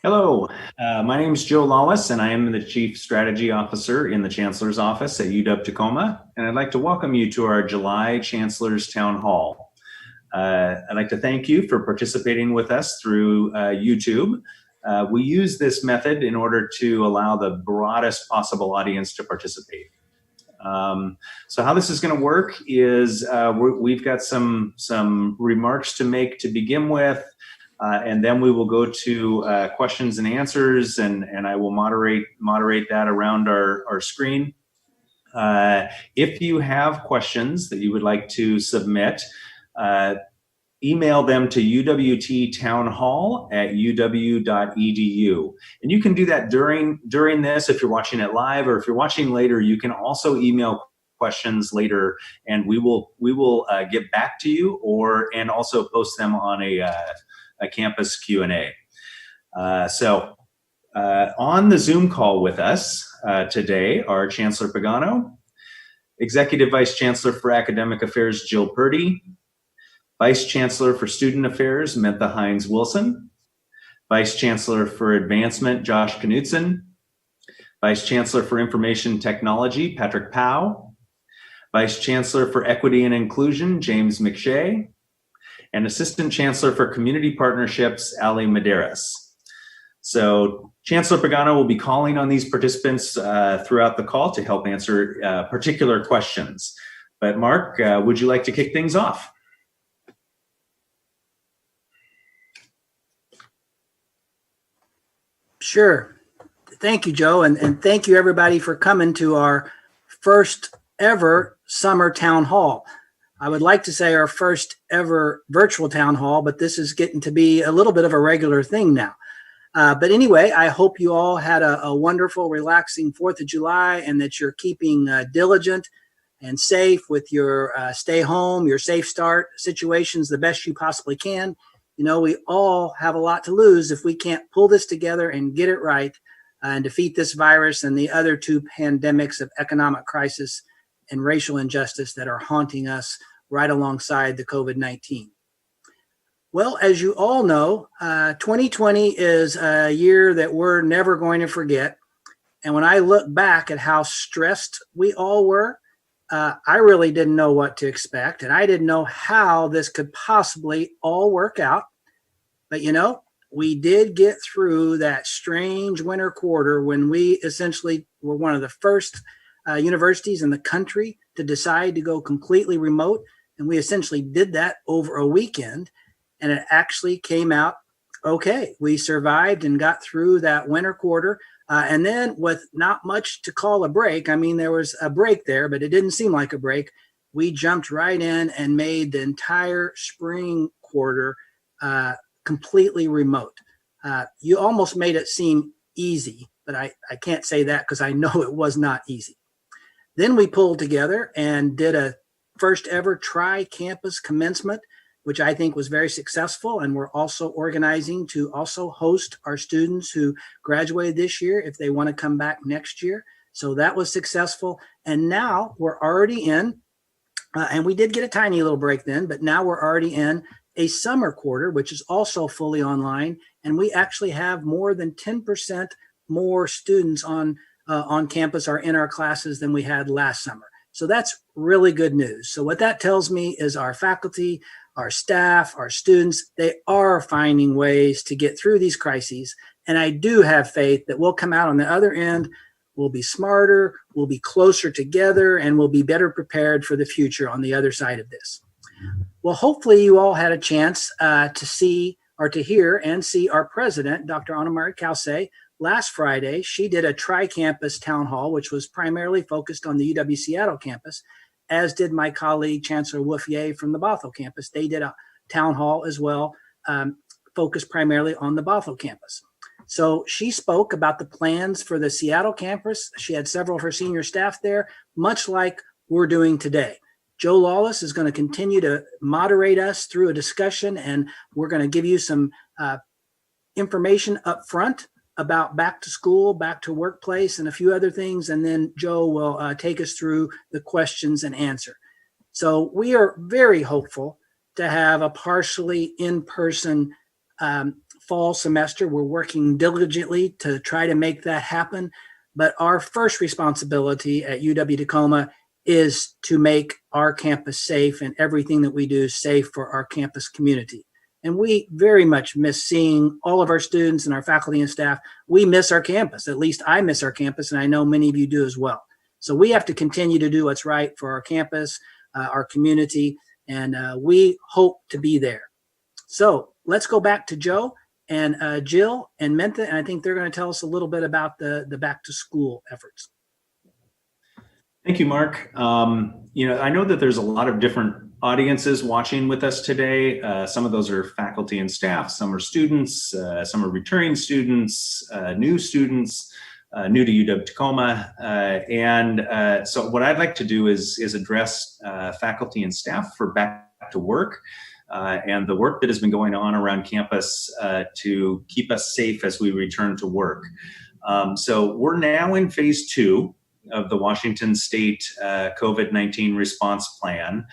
Hello, my name is Joe Lawless, and I am the Chief Strategy Officer in the Chancellor's Office at UW Tacoma. And I'd like to welcome you to our July Chancellor's Town Hall. I'd like to thank you for participating with us through YouTube. We use this method in order to allow the broadest possible audience to participate. So how this is going to work is we've got some remarks to make to begin with. And then we will go to questions and answers, and I will moderate that around our screen. If you have questions that you would like to submit, email them to uwttownhall@uw.edu. And you can do that during this if you're watching it live, or if you're watching later, you can also email questions later, and we will get back to you, and also post them on a campus Q&A. So on the Zoom call with us today are Chancellor Pagano, Executive Vice Chancellor for Academic Affairs Jill Purdy, Vice Chancellor for Student Affairs Mentha Hines-Wilson, Vice Chancellor for Advancement Josh Knudsen, Vice Chancellor for Information Technology Patrick Powell, Vice Chancellor for Equity and Inclusion James McShay, and Assistant Chancellor for Community Partnerships, Ali Medeiros. So Chancellor Pagano will be calling on these participants throughout the call to help answer particular questions. But Mark, would you like to kick things off? Sure. Thank you, Joe, and thank you everybody for coming to our first ever summer town hall. I would like to say our first ever virtual town hall, but this is getting to be a little bit of a regular thing now. But anyway, I hope you all had a wonderful, relaxing 4th of July, and that you're keeping diligent and safe with your stay home, your safe start situations the best you possibly can. You know, we all have a lot to lose if we can't pull this together and get it right and defeat this virus and the other two pandemics of economic crisis and racial injustice that are haunting us right alongside the COVID-19. Well, as you all know, 2020 is a year that we're never going to forget. And when I look back at how stressed we all were, I really didn't know what to expect. And I didn't know how this could possibly all work out. But, you know, we did get through that strange winter quarter when we essentially were one of the first universities in the country to decide to go completely remote. And we essentially did that over a weekend, and it actually came out okay. We survived and got through that winter quarter. And then with not much to call a break, I mean, there was a break there, but it didn't seem like a break. We jumped right in and made the entire spring quarter completely remote. You almost made it seem easy, but I can't say that because I know it was not easy. Then we pulled together and did a first ever tri-campus commencement, which I think was very successful. And we're also organizing to also host our students who graduated this year if they want to come back next year. So that was successful. And now we're already in, and we did get a tiny little break then, but now we're already in a summer quarter, which is also fully online. And we actually have more than 10% more students on campus or in our classes than we had last summer. So that's really good news. So what that tells me is our faculty, our staff, our students, they are finding ways to get through these crises. And I do have faith that we'll come out on the other end, we'll be smarter, we'll be closer together, and we'll be better prepared for the future on the other side of this. Well, hopefully you all had a chance to see or to hear and see our president, Dr. Anna Marie Calce. Last Friday, she did a tri-campus town hall, which was primarily focused on the UW Seattle campus, as did my colleague, Chancellor Wooffier from the Bothell campus. They did a town hall as well, focused primarily on the Bothell campus. So she spoke about the plans for the Seattle campus. She had several of her senior staff there, much like we're doing today. Joe Lawless is going to continue to moderate us through a discussion, and we're going to give you some information up front about back to school, back to workplace, and a few other things. And then Joe will take us through the questions and answer. So we are very hopeful to have a partially in-person fall semester. We're working diligently to try to make that happen. But our first responsibility at UW Tacoma is to make our campus safe and everything that we do safe for our campus community. And we very much miss seeing all of our students and our faculty and staff. We miss our campus. At least I miss our campus, and I know many of you do as well. So we have to continue to do what's right for our campus, our community, and we hope to be there. So let's go back to Joe and Jill and Mentha, and I think they're going to tell us a little bit about the back to school efforts. Thank you, Mark. I know that there's a lot of different audiences watching with us today. Some of those are faculty and staff, some are students, some are returning students, new students, new to UW Tacoma. So what I'd like to do is address faculty and staff for back to work and the work that has been going on around campus to keep us safe as we return to work. So we're now in phase 2 of the Washington State COVID-19 response plan.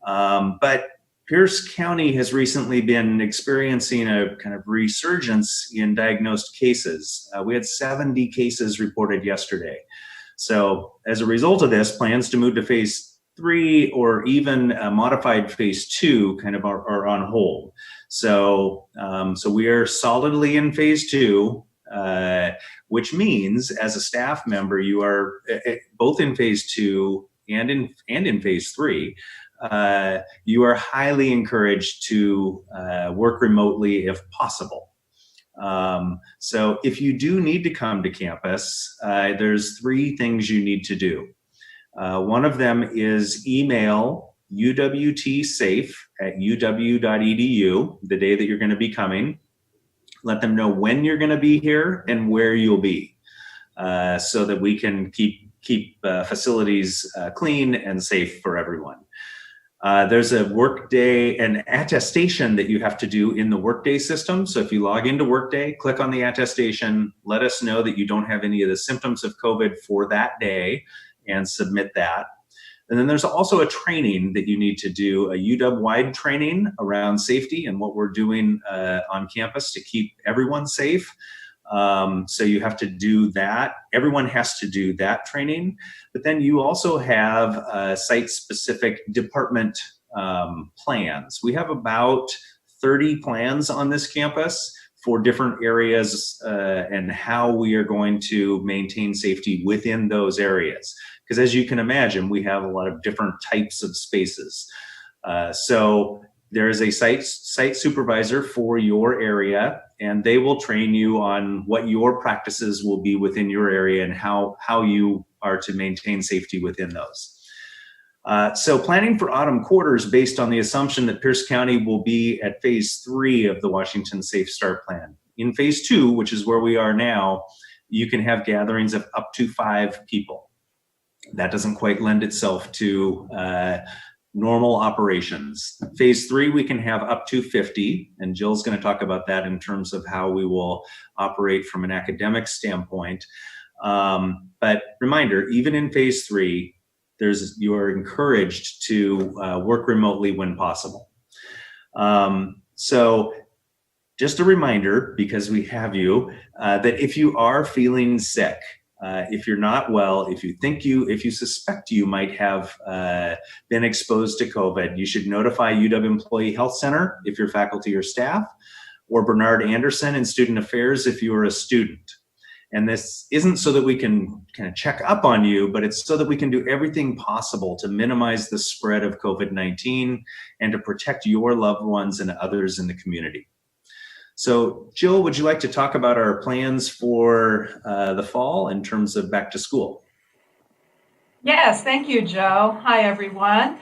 But Pierce County has recently been experiencing a kind of resurgence in diagnosed cases. We had 70 cases reported yesterday. So as a result of this, plans to move to phase 3 or even a modified phase 2 kind of are on hold. So we are solidly in phase 2. Which means as a staff member, you are both in phase 2 and in phase 3. You are highly encouraged to work remotely if possible. So if you do need to come to campus, there's 3 things you need to do. One of them is email uwtsafe@uw.edu the day that you're going to be coming. Let them know when you're going to be here and where you'll be, so that we can keep facilities clean and safe for everyone. There's a Workday, an attestation that you have to do in the Workday system. So if you log into Workday, click on the attestation, let us know that you don't have any of the symptoms of COVID for that day, and submit that. And then there's also a training that you need to do, a UW-wide training around safety and what we're doing on campus to keep everyone safe. So you have to do that. Everyone has to do that training. But then you also have site-specific department plans. We have about 30 plans on this campus for different areas and how we are going to maintain safety within those areas. Because as you can imagine, we have a lot of different types of spaces. So there is a site supervisor for your area, and they will train you on what your practices will be within your area and how you are to maintain safety within those. So planning for autumn quarters based on the assumption that Pierce County will be at phase 3 of the Washington Safe Start Plan. In phase 2, which is where we are now, you can have gatherings of up to 5 people. That doesn't quite lend itself to normal operations. Phase 3, we can have up to 50, and Jill's going to talk about that in terms of how we will operate from an academic standpoint. But reminder, even in phase 3, you are encouraged to work remotely when possible. So just a reminder, because we have you, that if you are feeling sick, if you're not well, if you suspect you might have been exposed to COVID, you should notify UW Employee Health Center if you're faculty or staff, or Bernard Anderson in Student Affairs if you are a student. And this isn't so that we can kind of check up on you, but it's so that we can do everything possible to minimize the spread of COVID-19 and to protect your loved ones and others in the community. So Jill, would you like to talk about our plans for the fall in terms of back to school? Yes, thank you, Joe. Hi, everyone.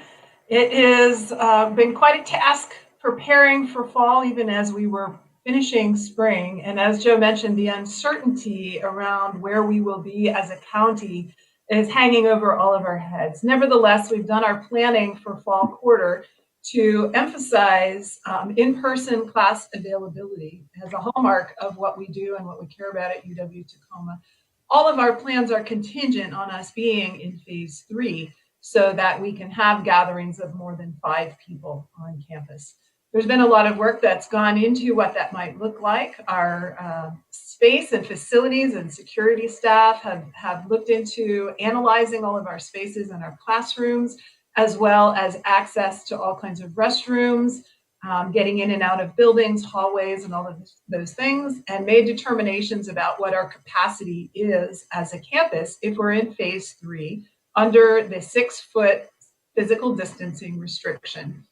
It has been quite a task preparing for fall, even as we were finishing spring. And as Joe mentioned, the uncertainty around where we will be as a county is hanging over all of our heads. Nevertheless, we've done our planning for fall quarter to emphasize in-person class availability as a hallmark of what we do and what we care about at UW Tacoma. All of our plans are contingent on us being in phase 3 so that we can have gatherings of more than 5 people on campus. There's been a lot of work that's gone into what that might look like. Our space and facilities and security staff have looked into analyzing all of our spaces in our classrooms, as well as access to all kinds of restrooms, getting in and out of buildings, hallways, and all of those things, and made determinations about what our capacity is as a campus if we're in phase 3 under the 6-foot physical distancing restriction.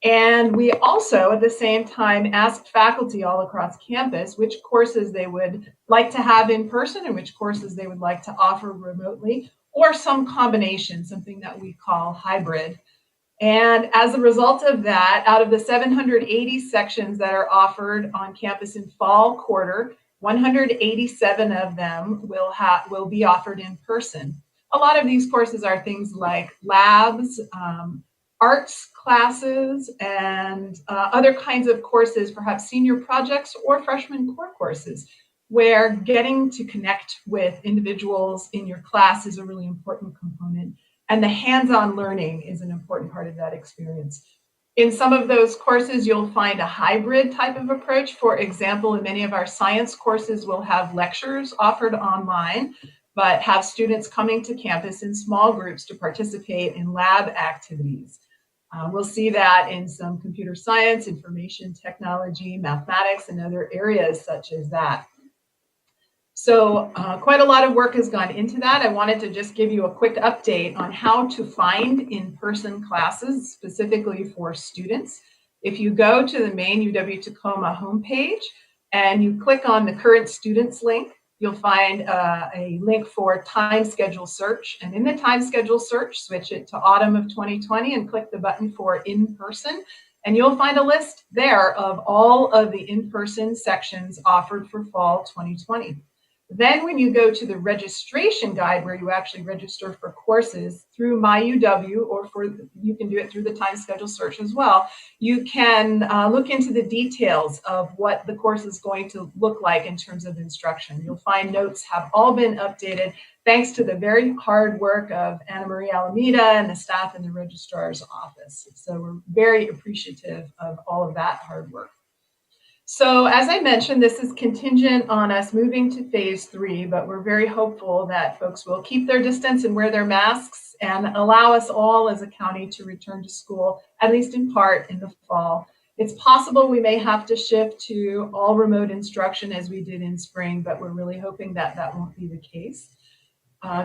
And we also, at the same time, asked faculty all across campus which courses they would like to have in person and which courses they would like to offer remotely, or some combination, something that we call hybrid. And as a result of that, out of the 780 sections that are offered on campus in fall quarter, 187 of them will be offered in person. A lot of these courses are things like labs, arts classes, and other kinds of courses, perhaps senior projects or freshman core courses, where getting to connect with individuals in your class is a really important component. And the hands-on learning is an important part of that experience. In some of those courses, you'll find a hybrid type of approach. For example, in many of our science courses, we'll have lectures offered online, but have students coming to campus in small groups to participate in lab activities. We'll see that in some computer science, information technology, mathematics, and other areas such as that. So quite a lot of work has gone into that. I wanted to just give you a quick update on how to find in-person classes specifically for students. If you go to the main UW Tacoma homepage and you click on the current students link, you'll find a link for time schedule search. And in the time schedule search, switch it to autumn of 2020 and click the button for in-person. And you'll find a list there of all of the in-person sections offered for fall 2020. Then when you go to the registration guide where you actually register for courses through MyUW, or you can do it through the time schedule search as well, you can look into the details of what the course is going to look like in terms of instruction. You'll find notes have all been updated thanks to the very hard work of Anna Marie Alameda and the staff in the registrar's office. So we're very appreciative of all of that hard work. So as I mentioned, this is contingent on us moving to phase 3, but we're very hopeful that folks will keep their distance and wear their masks and allow us all as a county to return to school, at least in part, in the fall. It's possible we may have to shift to all remote instruction as we did in spring, but we're really hoping that that won't be the case.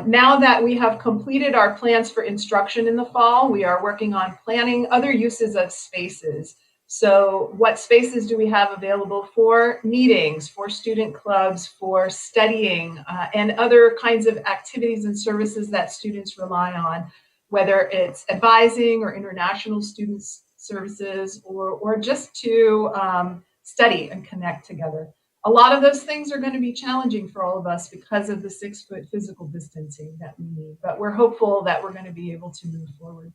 Now that we have completed our plans for instruction in the fall, we are working on planning other uses of spaces. So what spaces do we have available for meetings, for student clubs, for studying, and other kinds of activities and services that students rely on, whether it's advising or international students services, or just to study and connect together. A lot of those things are going to be challenging for all of us because of the 6-foot physical distancing that we need, but we're hopeful that we're going to be able to move forward.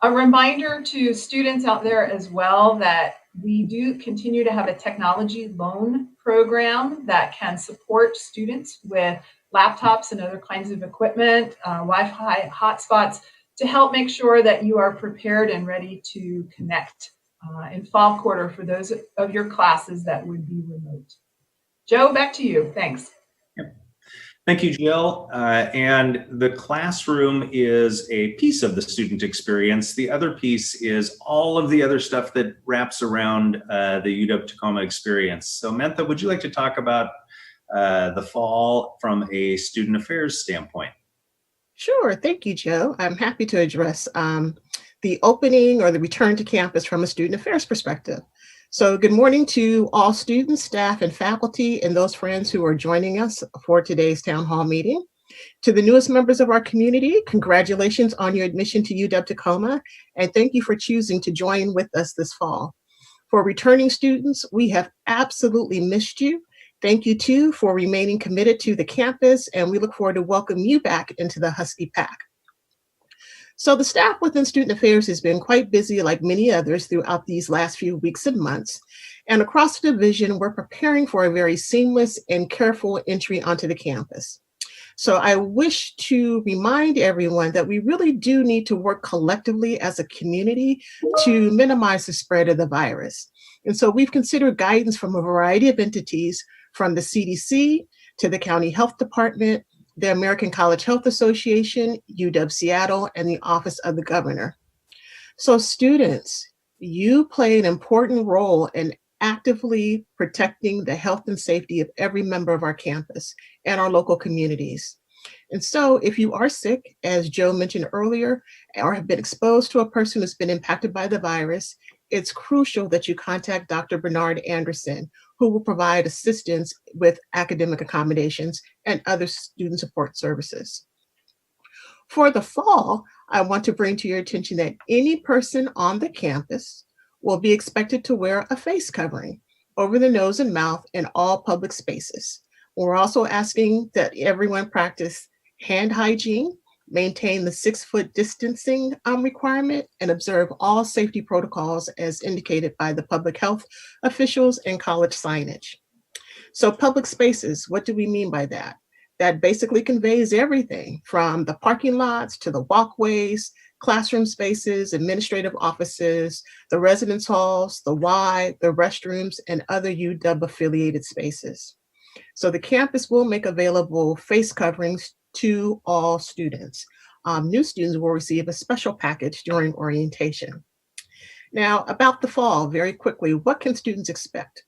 A reminder to students out there as well that we do continue to have a technology loan program that can support students with laptops and other kinds of equipment, Wi-Fi hotspots, to help make sure that you are prepared and ready to connect in fall quarter for those of your classes that would be remote. Joe, back to you. Thanks. Yep. Thank you, Jill. And the classroom is a piece of the student experience. The other piece is all of the other stuff that wraps around the UW Tacoma experience. So Mentha, would you like to talk about the fall from a student affairs standpoint? Sure. Thank you, Joe. I'm happy to address the opening or the return to campus from a student affairs perspective. So good morning to all students, staff, and faculty, and those friends who are joining us for today's town hall meeting. To the newest members of our community, congratulations on your admission to UW Tacoma, and thank you for choosing to join with us this fall. For returning students, we have absolutely missed you. Thank you too for remaining committed to the campus, and we look forward to welcoming you back into the Husky Pack. So the staff within Student Affairs has been quite busy, like many others, throughout these last few weeks and months. And across the division, we're preparing for a very seamless and careful entry onto the campus. So I wish to remind everyone that we really do need to work collectively as a community to minimize the spread of the virus. And so we've considered guidance from a variety of entities, from the CDC to the County Health Department, the American College Health Association, UW Seattle, and the Office of the Governor. So students, you play an important role in actively protecting the health and safety of every member of our campus and our local communities. And so if you are sick, as Joe mentioned earlier, or have been exposed to a person who's been impacted by the virus, it's crucial that you contact Dr. Bernard Anderson, who will provide assistance with academic accommodations and other student support services. For the fall, I want to bring to your attention that any person on the campus will be expected to wear a face covering over the nose and mouth in all public spaces. We're also asking that everyone practice hand hygiene, maintain the 6-foot distancing requirement, and observe all safety protocols as indicated by the public health officials and college signage. So public spaces, what do we mean by that? That basically conveys everything from the parking lots to the walkways, classroom spaces, administrative offices, the residence halls, the Y, the restrooms, and other UW affiliated spaces. So the campus will make available face coverings to all students. New students will receive a special package during orientation. Now, about the fall, very quickly, what can students expect?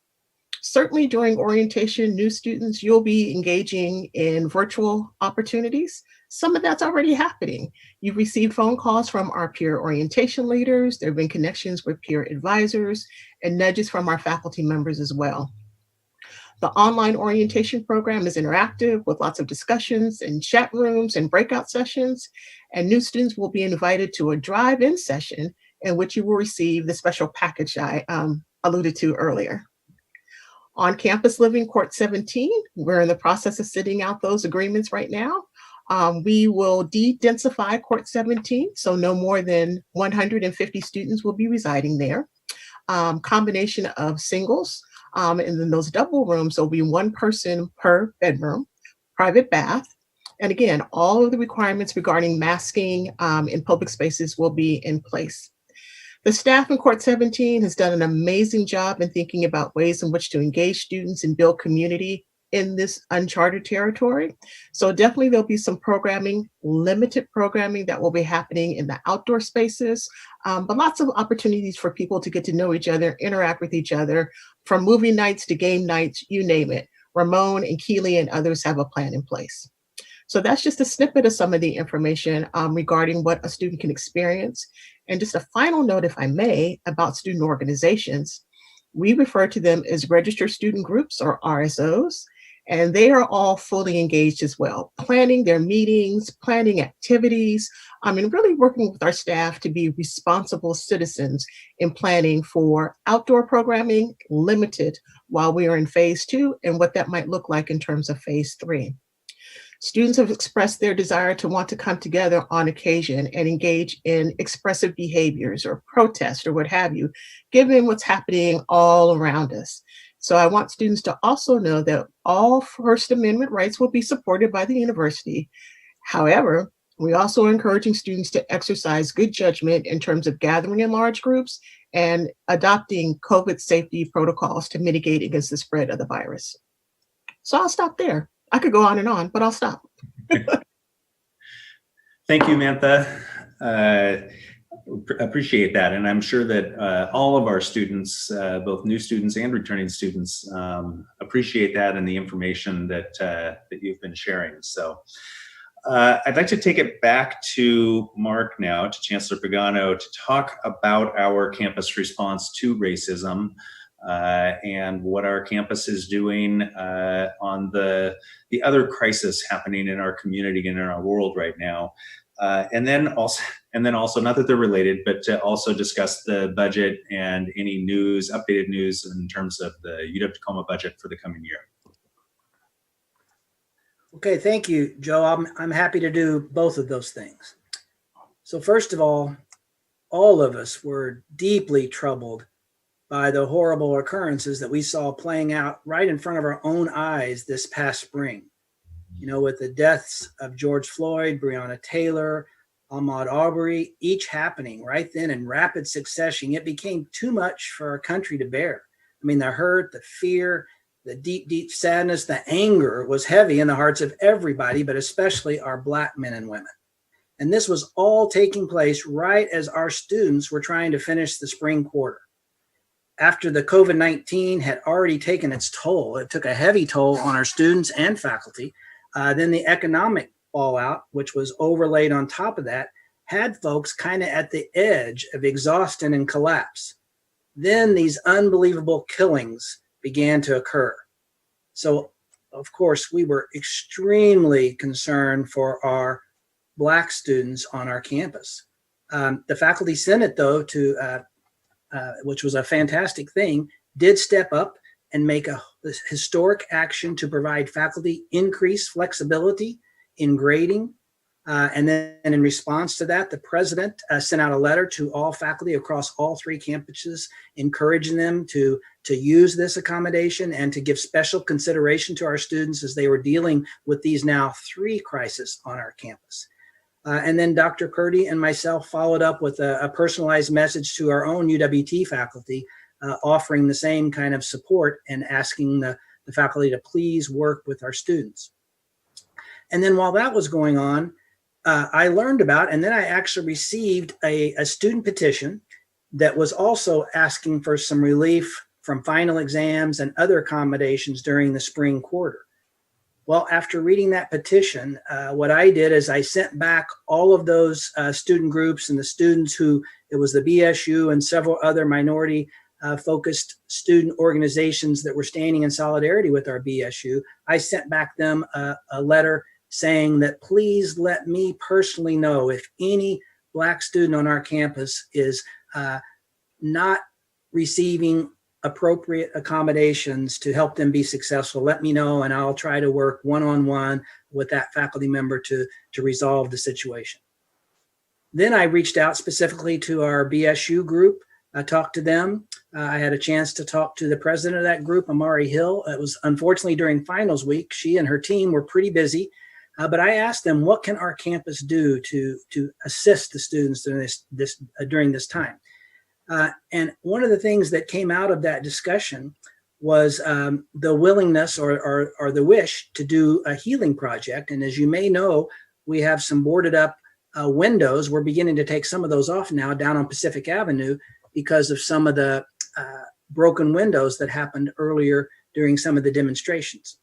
Certainly during orientation, new students, you'll be engaging in virtual opportunities. Some of that's already happening. You've received phone calls from our peer orientation leaders. There have been connections with peer advisors and nudges from our faculty members as well. The online orientation program is interactive with lots of discussions and chat rooms and breakout sessions, and new students will be invited to a drive-in session in which you will receive the special package I alluded to earlier. On campus living Court 17, we're in the process of sitting out those agreements right now. We will de-densify Court 17, so no more than 150 students will be residing there. Combination of singles, and then those double rooms, there'll be one person per bedroom, private bath. And again, all of the requirements regarding masking in public spaces will be in place. The staff in Court 17 has done an amazing job in thinking about ways in which to engage students and build community in this uncharted territory. So definitely there'll be some programming, limited programming that will be happening in the outdoor spaces, but lots of opportunities for people to get to know each other, interact with each other, from movie nights to game nights, you name it. Ramon and Keely and others have a plan in place. So that's just a snippet of some of the information regarding what a student can experience. And just a final note, if I may, about student organizations. We refer to them as registered student groups, or RSOs, and they are all fully engaged as well, planning their meetings, planning activities, and really working with our staff to be responsible citizens in planning for outdoor programming, limited while we are in phase 2, and what that might look like in terms of phase 3. Students have expressed their desire to want to come together on occasion and engage in expressive behaviors or protest or what have you, given what's happening all around us. So I want students to also know that all First Amendment rights will be supported by the university. However, we also are encouraging students to exercise good judgment in terms of gathering in large groups and adopting COVID safety protocols to mitigate against the spread of the virus. So I'll stop there. I could go on, but I'll stop. Thank you, Mantha. Appreciate that. And I'm sure that all of our students, both new students and returning students, appreciate that and the information that you've been sharing. So I'd like to take it back to Mark now, to Chancellor Pagano, to talk about our campus response to racism. And what our campus is doing on the other crisis happening in our community and in our world right now, and then also not that they're related, but to also discuss the budget and any news, updated news in terms of the UW Tacoma budget for the coming year. Okay, thank you, Joe. I'm happy to do both of those things. So first of all of us were deeply troubled by the horrible occurrences that we saw playing out right in front of our own eyes this past spring. You know, with the deaths of George Floyd, Breonna Taylor, Ahmaud Arbery, each happening right then in rapid succession, it became too much for our country to bear. I mean, the hurt, the fear, the deep, deep sadness, the anger was heavy in the hearts of everybody, but especially our Black men and women. And this was all taking place right as our students were trying to finish the spring quarter. After the COVID-19 had already taken its toll, it took a heavy toll on our students and faculty. Then the economic fallout, which was overlaid on top of that, had folks kind of at the edge of exhaustion and collapse. Then these unbelievable killings began to occur. So, of course, we were extremely concerned for our Black students on our campus. The Faculty Senate, though, which was a fantastic thing, did step up and make a historic action to provide faculty increased flexibility in grading. And then in response to that, the president sent out a letter to all faculty across all 3 campuses, encouraging them to use this accommodation and to give special consideration to our students as they were dealing with these now 3 crises on our campus. And then Dr. Purdy and myself followed up with a personalized message to our own UWT faculty, offering the same kind of support and asking the faculty to please work with our students. And then while that was going on, I learned about, and then I actually received a student petition that was also asking for some relief from final exams and other accommodations during the spring quarter. Well, after reading that petition, what I did is I sent back all of those student groups and the students who, it was the BSU and several other minority focused student organizations that were standing in solidarity with our BSU. I sent back them a letter saying that please let me personally know if any Black student on our campus is not receiving appropriate accommodations to help them be successful. Let me know, and I'll try to work one-on-one with that faculty member to resolve the situation. Then I reached out specifically to our BSU group. I talked to them. I had a chance to talk to the president of that group, Amari Hill. It was unfortunately during finals week. She and her team were pretty busy, but I asked them, what can our campus do to assist the students during this time? And one of the things that came out of that discussion was the willingness or the wish to do a healing project. And as you may know, we have some boarded up windows. We're beginning to take some of those off now down on Pacific Avenue because of some of the broken windows that happened earlier during some of the demonstrations.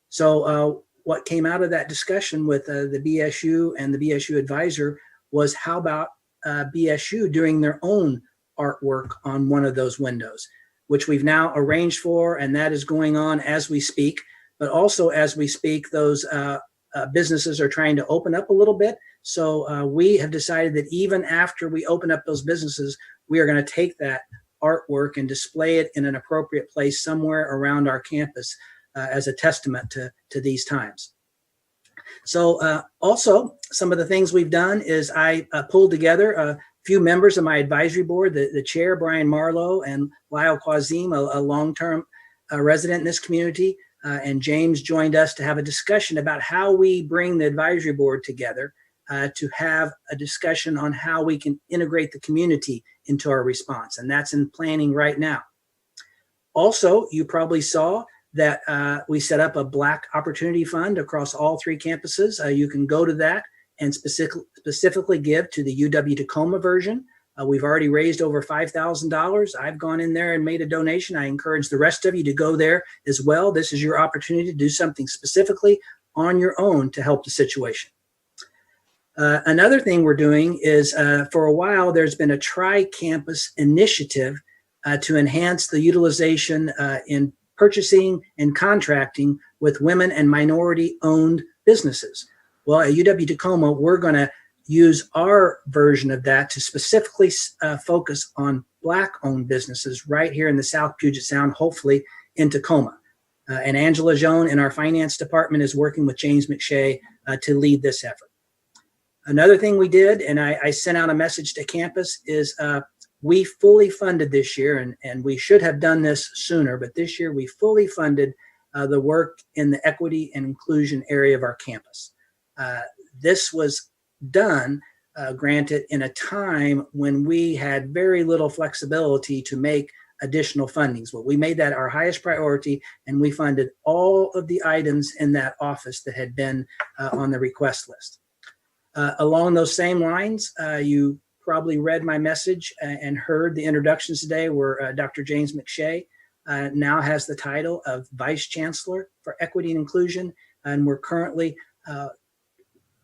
So what came out of that discussion with the BSU and the BSU advisor was how about BSU doing their own artwork on one of those windows, which we've now arranged for, and that is going on as we speak. But also as we speak, those businesses are trying to open up a little bit. So we have decided that even after we open up those businesses, we are going to take that artwork and display it in an appropriate place somewhere around our campus as a testament to these times. So also some of the things we've done is I pulled together a few members of my advisory board, the chair, Brian Marlowe, and Lyle Quazim, a long-term resident in this community, and James joined us to have a discussion about how we bring the advisory board together to have a discussion on how we can integrate the community into our response, and that's in planning right now. Also, you probably saw that we set up a Black Opportunity Fund across all 3 campuses. You can go to that and specifically give to the UW Tacoma version. We've already raised over $5,000. I've gone in there and made a donation. I encourage the rest of you to go there as well. This is your opportunity to do something specifically on your own to help the situation. Another thing we're doing is for a while, there's been a tri-campus initiative to enhance the utilization in purchasing and contracting with women and minority-owned businesses. Well, at UW Tacoma, we're going to use our version of that to specifically focus on Black-owned businesses right here in the South Puget Sound, hopefully in Tacoma. And Angela Joan in our finance department is working with James McShay to lead this effort. Another thing we did, and I sent out a message to campus, is we fully funded this year, and we should have done this sooner, but this year we fully funded the work in the equity and inclusion area of our campus. This was done, granted, in a time when we had very little flexibility to make additional fundings. Well, we made that our highest priority, and we funded all of the items in that office that had been on the request list. Along those same lines, you probably read my message and heard the introductions today where Dr. James McShay now has the title of Vice Chancellor for Equity and Inclusion, and we're currently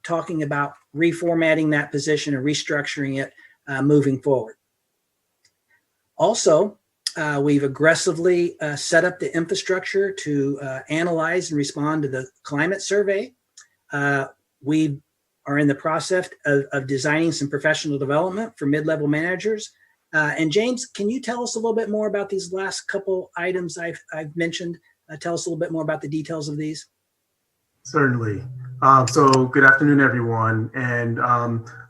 talking about reformatting that position and restructuring it moving forward. Also, we've aggressively set up the infrastructure to analyze and respond to the climate survey. We are in the process of designing some professional development for mid-level managers. And James, can you tell us a little bit more about these last couple items I've mentioned? Tell us a little bit more about the details of these. Certainly. So good afternoon, everyone. And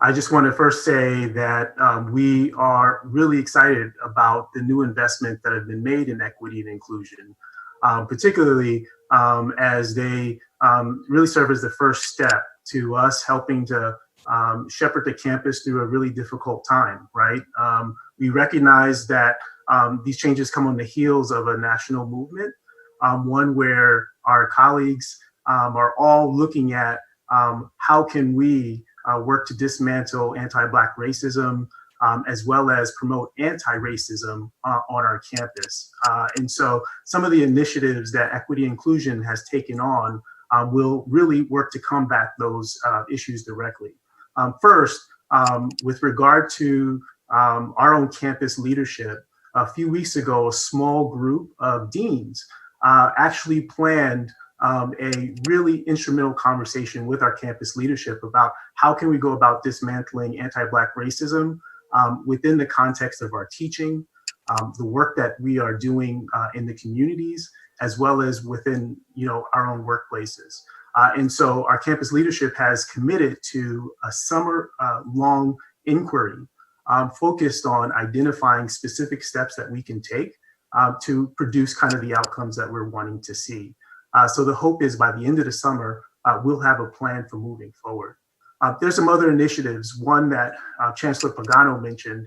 I just want to first say that we are really excited about the new investment that have been made in equity and inclusion, particularly as they really serve as the first step to us helping to shepherd the campus through a really difficult time, right? We recognize that these changes come on the heels of a national movement, one where our colleagues are all looking at how can we work to dismantle anti-Black racism as well as promote anti-racism on our campus. And so some of the initiatives that Equity Inclusion has taken on will really work to combat those issues directly. First, with regard to our own campus leadership, a few weeks ago, a small group of deans actually planned a really instrumental conversation with our campus leadership about how can we go about dismantling anti-Black racism within the context of our teaching, the work that we are doing in the communities, as well as within our own workplaces. And so our campus leadership has committed to a summer-long inquiry focused on identifying specific steps that we can take to produce kind of the outcomes that we're wanting to see. So the hope is by the end of the summer, we'll have a plan for moving forward. There's some other initiatives. One that Chancellor Pagano mentioned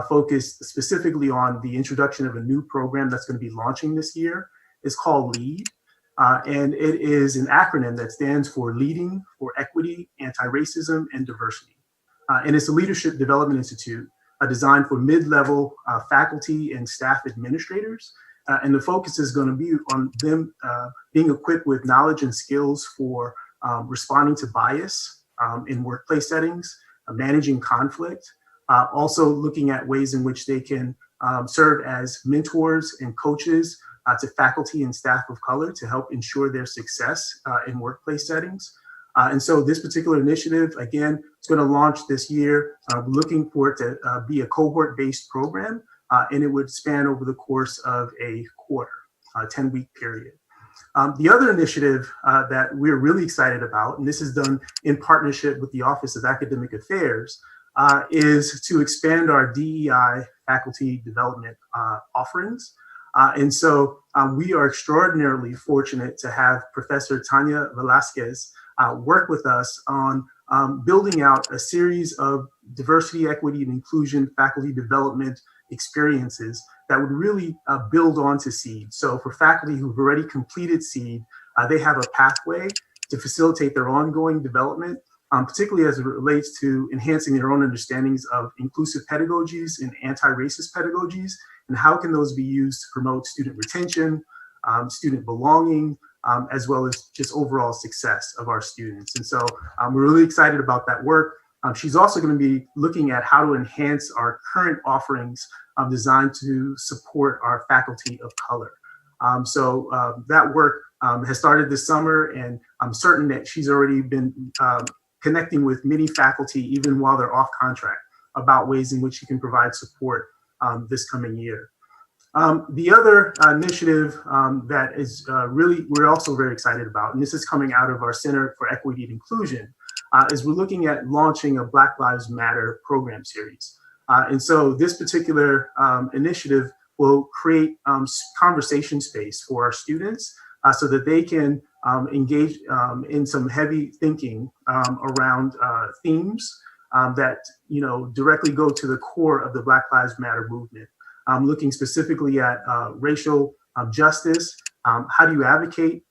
focused specifically on the introduction of a new program that's going to be launching this year. It's called LEAD, and it is an acronym that stands for Leading for Equity, Anti-Racism, and Diversity. And it's a leadership development institute designed for mid-level faculty and staff administrators. And the focus is going to be on them being equipped with knowledge and skills for responding to bias in workplace settings, managing conflict, also looking at ways in which they can serve as mentors and coaches to faculty and staff of color to help ensure their success in workplace settings. And so this particular initiative, again, it's going to launch this year. We're looking for it to be a cohort-based program, and it would span over the course of a quarter, a 10-week period. The other initiative that we're really excited about, and this is done in partnership with the Office of Academic Affairs, is to expand our DEI faculty development offerings. And so we are extraordinarily fortunate to have Professor Tanya Velasquez work with us on building out a series of diversity, equity, and inclusion faculty development experiences that would really build onto SEED. So for faculty who've already completed SEED, they have a pathway to facilitate their ongoing development, particularly as it relates to enhancing their own understandings of inclusive pedagogies and anti-racist pedagogies, and how can those be used to promote student retention, student belonging, as well as just overall success of our students. And so we're really excited about that work. She's also going to be looking at how to enhance our current offerings designed to support our faculty of color. So that work has started this summer, and I'm certain that she's already been connecting with many faculty, even while they're off contract, about ways in which she can provide support this coming year. The other initiative that is really, we're also very excited about, and this is coming out of our Center for Equity and Inclusion, is we're looking at launching a Black Lives Matter program series. And so this particular initiative will create conversation space for our students so that they can engage in some heavy thinking around themes that directly go to the core of the Black Lives Matter movement. looking specifically at racial justice. How do you advocate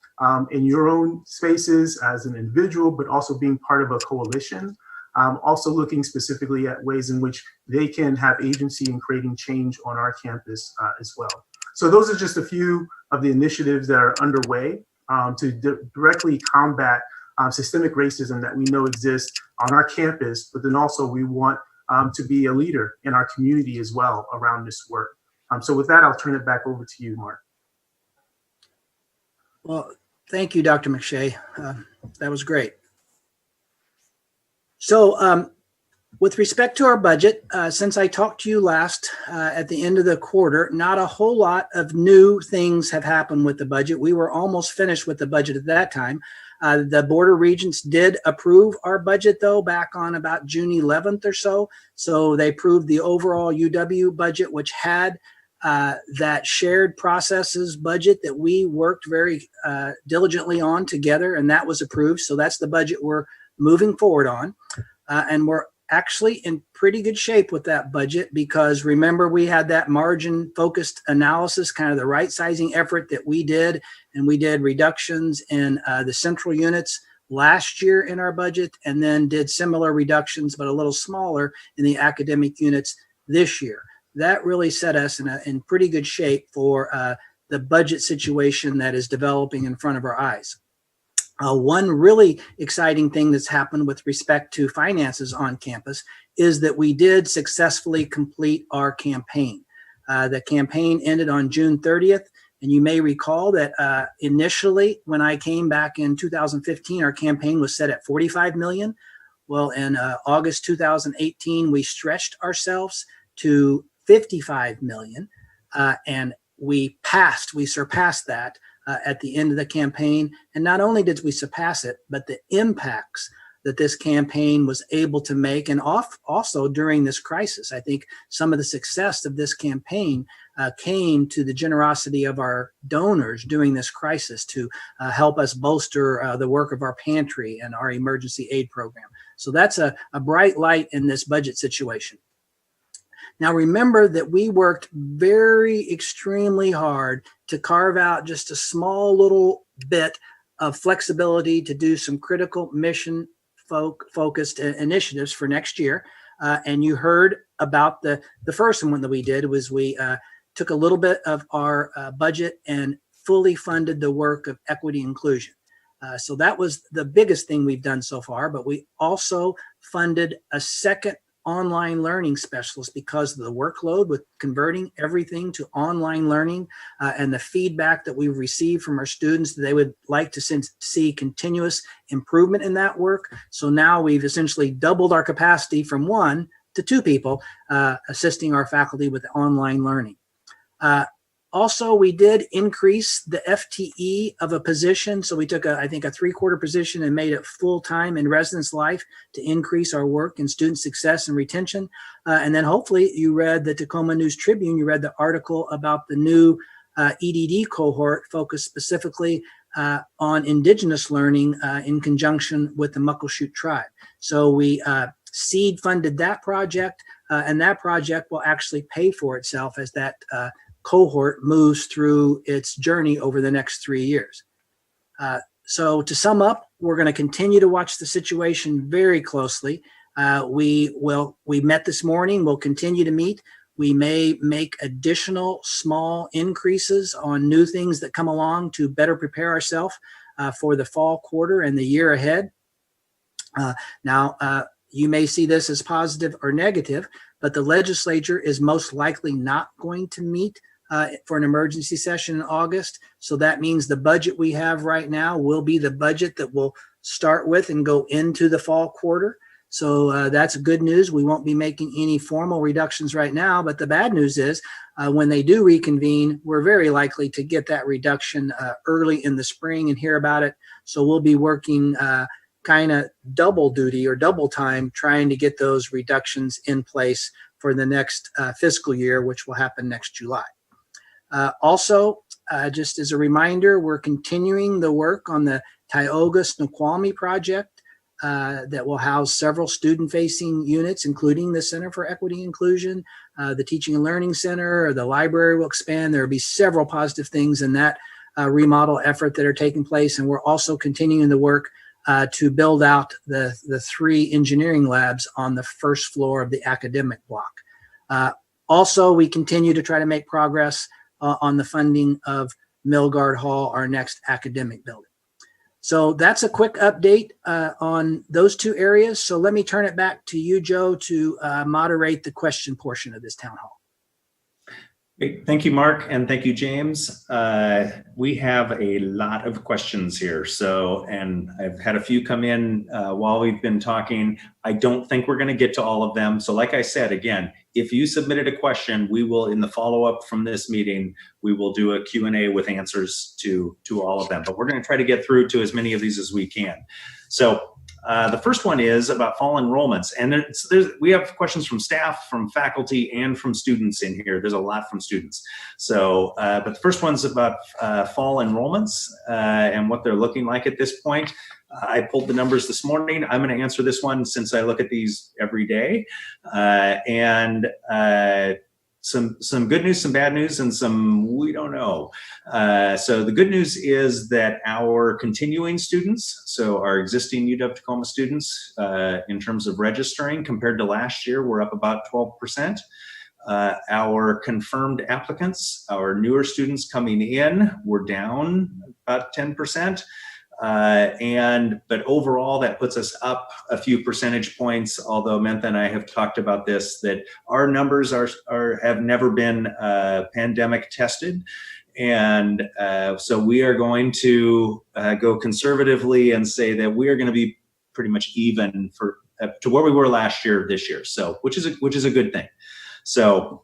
in your own spaces as an individual, but also being part of a coalition? Also looking specifically at ways in which they can have agency in creating change on our campus as well. So those are just a few of the initiatives that are underway to directly combat systemic racism that we know exists on our campus, but then also we want to be a leader in our community as well around this work. So with that, I'll turn it back over to you, Mark. Well, thank you, Dr. McShay. That was great. So with respect to our budget, since I talked to you last at the end of the quarter, not a whole lot of new things have happened with the budget. We were almost finished with the budget at that time. The Board of Regents did approve our budget, though, back on about June 11th or so. So they approved the overall UW budget, which had that shared processes budget that we worked very diligently on together, and that was approved. So that's the budget we're moving forward on. And we're actually in pretty good shape with that budget because remember, we had that margin focused analysis, kind of the right sizing effort that we did, and we did reductions in the central units last year in our budget, and then did similar reductions, but a little smaller in the academic units this year. That really set us in pretty good shape for the budget situation that is developing in front of our eyes. One really exciting thing that's happened with respect to finances on campus is that we did successfully complete our campaign. The campaign ended on June 30th, and you may recall that initially when I came back in 2015, our campaign was set at 45 million. Well, in August 2018, we stretched ourselves to 55 million, and we surpassed that at the end of the campaign. And not only did we surpass it, but the impacts that this campaign was able to make, and also during this crisis, I think some of the success of this campaign came to the generosity of our donors during this crisis to help us bolster the work of our pantry and our emergency aid program. So that's a bright light in this budget situation. Now, remember that we worked extremely hard to carve out just a small little bit of flexibility to do some critical mission focused initiatives for next year. And you heard about the first one that we did was we took a little bit of our budget and fully funded the work of equity inclusion. So that was the biggest thing we've done so far, but we also funded a second online learning specialist because of the workload with converting everything to online learning and the feedback that we've received from our students that they would like to see continuous improvement in that work. So now we've essentially doubled our capacity from 1 to 2 people assisting our faculty with online learning. Also, we did increase the FTE of a position. So we took I think a 3/4 position and made it full-time in residence life to increase our work in student success and retention. And then hopefully you read the Tacoma News Tribune, you read the article about the new EDD cohort focused specifically on Indigenous learning in conjunction with the Muckleshoot tribe. So we seed funded that project, and that project will actually pay for itself as that cohort moves through its journey over the next 3 years. So to sum up, we're going to continue to watch the situation very closely. We met this morning. We'll continue to meet. We may make additional small increases on new things that come along to better prepare ourselves for the fall quarter and the year ahead. Now, you may see this as positive or negative, but the legislature is most likely not going to meet for an emergency session in August. So that means the budget we have right now will be the budget that we'll start with and go into the fall quarter. So that's good news. We won't be making any formal reductions right now, but the bad news is when they do reconvene, we're very likely to get that reduction early in the spring and hear about it. So we'll be working kind of double duty or double time trying to get those reductions in place for the next fiscal year, which will happen next July. Also, just as a reminder, we're continuing the work on the Tioga Snoqualmie project that will house several student-facing units, including the Center for Equity and Inclusion, the Teaching and Learning Center or the library will expand. There will be several positive things in that remodel effort that are taking place. And we're also continuing the work to build out the 3 engineering labs on the first floor of the academic block. Also, we continue to try to make progress on the funding of Milgard Hall, our next academic building. So that's a quick update on those 2 areas. So let me turn it back to you, Joe, to moderate the question portion of this town hall. Great. Thank you, Mark, and thank you, James. We have a lot of questions here. And I've had a few come in while we've been talking. I don't think we're going to get to all of them. So like I said, again, if you submitted a question, we will, in the follow-up from this meeting, we will do a Q&A with answers to all of them. But we're going to try to get through to as many of these as we can. So the first one is about fall enrollments. And we have questions from staff, from faculty, and from students in here. There's a lot from students. So, but the first one's about fall enrollments and what they're looking like at this point. I pulled the numbers this morning. I'm going to answer this one since I look at these every day. Some good news, some bad news, and some we don't know. So the good news is that our continuing students, so our existing UW Tacoma students, in terms of registering compared to last year, we're up about 12%. Our confirmed applicants, our newer students coming in, we're down about 10%. But overall, that puts us up a few percentage points, although Mentha and I have talked about this, that our numbers have never been pandemic tested. And so we are going to go conservatively and say that we are going to be pretty much even to where we were last year, this year. So, which is a good thing. So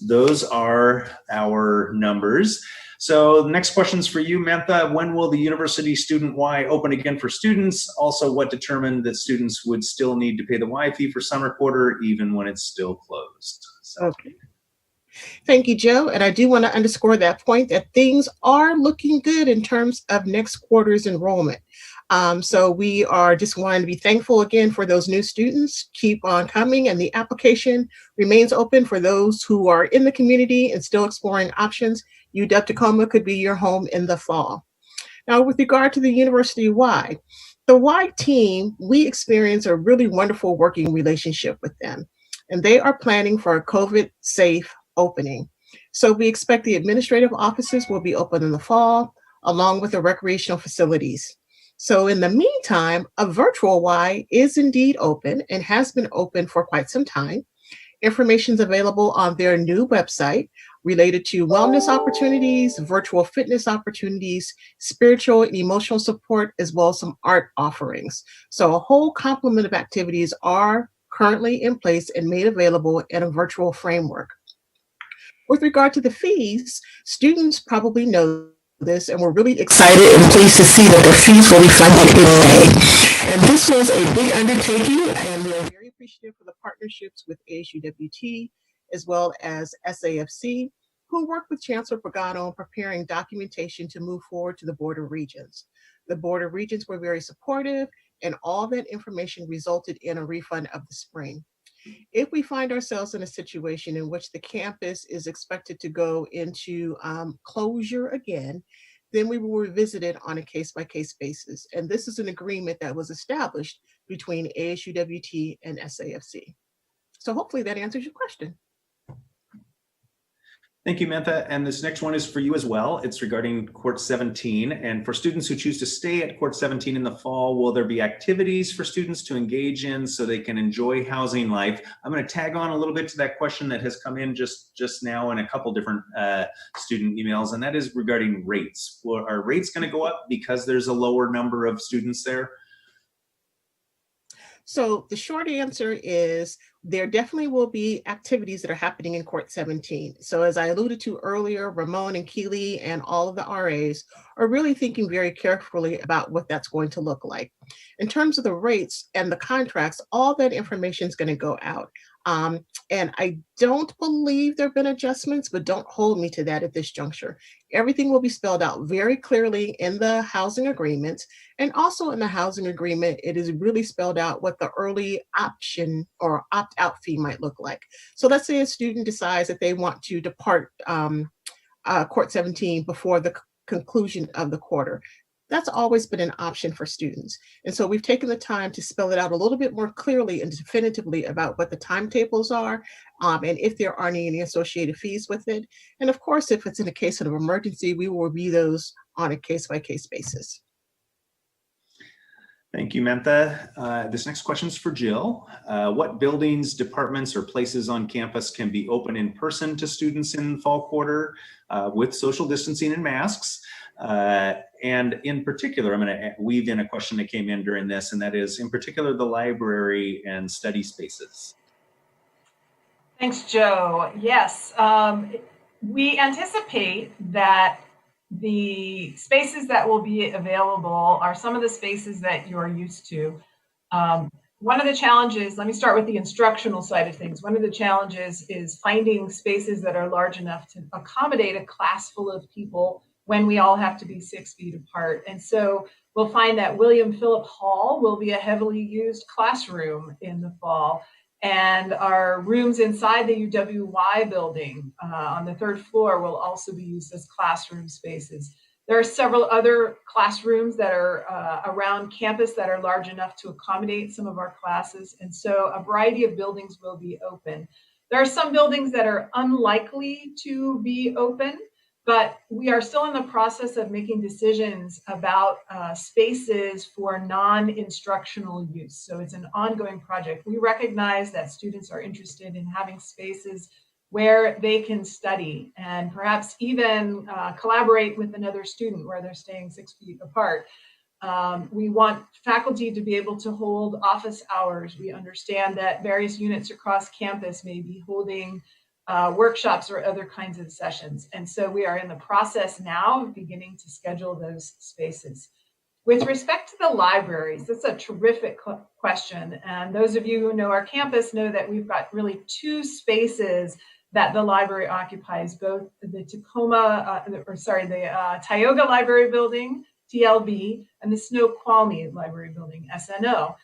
those are our numbers. So the next question is for you, Mentha. When will the University Student Y open again for students? Also, what determined that students would still need to pay the Y fee for summer quarter, even when it's still closed? So. Okay. Thank you, Joe. And I do want to underscore that point that things are looking good in terms of next quarter's enrollment. So we are just wanting to be thankful again for those new students. Keep on coming, and the application remains open for those who are in the community and still exploring options. UW Tacoma could be your home in the fall. Now, with regard to the University Y, the Y team, we experience a really wonderful working relationship with them, and they are planning for a COVID-safe opening. So we expect the administrative offices will be open in the fall, along with the recreational facilities. So in the meantime, a virtual Y is indeed open and has been open for quite some time. Information is available on their new website related to wellness opportunities, virtual fitness opportunities, spiritual and emotional support, as well as some art offerings. So a whole complement of activities are currently in place and made available in a virtual framework. With regard to the fees, students probably know this, and we're really excited and pleased to see that their fees will be funded in May. And this was a big undertaking, and we are very appreciative for the partnerships with UWT as well as SAFC, who worked with Chancellor Pagano in preparing documentation to move forward to the Board of Regents. The Board of Regents were very supportive, and all that information resulted in a refund of the spring. If we find ourselves in a situation in which the campus is expected to go into closure again, then we will revisit it on a case-by-case basis. And this is an agreement that was established between ASUWT and SAFC. So hopefully that answers your question. Thank you, Mentha. And this next one is for you as well. It's regarding Court 17. And for students who choose to stay at Court 17 in the fall, will there be activities for students to engage in so they can enjoy housing life? I'm going to tag on a little bit to that question that has come in just now in a couple different student emails, and that is regarding rates. Are rates going to go up because there's a lower number of students there? So the short answer is there definitely will be activities that are happening in Court 17. So as I alluded to earlier, Ramon and Keely and all of the RAs are really thinking very carefully about what that's going to look like. In terms of the rates and the contracts, all that information is going to go out. And I don't believe there have been adjustments, but don't hold me to that at this juncture. Everything will be spelled out very clearly in the housing agreement. And also in the housing agreement, it is really spelled out what the early option or opt-out fee might look like. So let's say a student decides that they want to depart Court 17 before the conclusion of the quarter. That's always been an option for students. And so we've taken the time to spell it out a little bit more clearly and definitively about what the timetables are, and if there are any associated fees with it. And of course, if it's in a case of emergency, we will review those on a case-by-case basis. Thank you, Mentha. This next question is for Jill. What buildings, departments, or places on campus can be open in person to students in fall quarter with social distancing and masks? And in particular, I'm going to weave in a question that came in during this, and that is in particular the library and study spaces. Thanks, Joe. Yes, we anticipate that the spaces that will be available are some of the spaces that you're used to. One of the challenges, let me start with the instructional side of things. One of the challenges is finding spaces that are large enough to accommodate a class full of people when we all have to be 6 feet apart. And so we'll find that William Phillip Hall will be a heavily used classroom in the fall. And our rooms inside the UWY building on the 3rd floor will also be used as classroom spaces. There are several other classrooms that are around campus that are large enough to accommodate some of our classes. And so a variety of buildings will be open. There are some buildings that are unlikely to be open, but we are still in the process of making decisions about spaces for non-instructional use. So it's an ongoing project. We recognize that students are interested in having spaces where they can study and perhaps even collaborate with another student where they're staying 6 feet apart. We want faculty to be able to hold office hours. We understand that various units across campus may be holding workshops or other kinds of sessions. And so we are in the process now of beginning to schedule those spaces. With respect to the libraries, that's a terrific question. And those of you who know our campus know that we've got really 2 spaces that the library occupies, both the Tioga Library Building, TLB, and the Snoqualmie Library Building, SNO.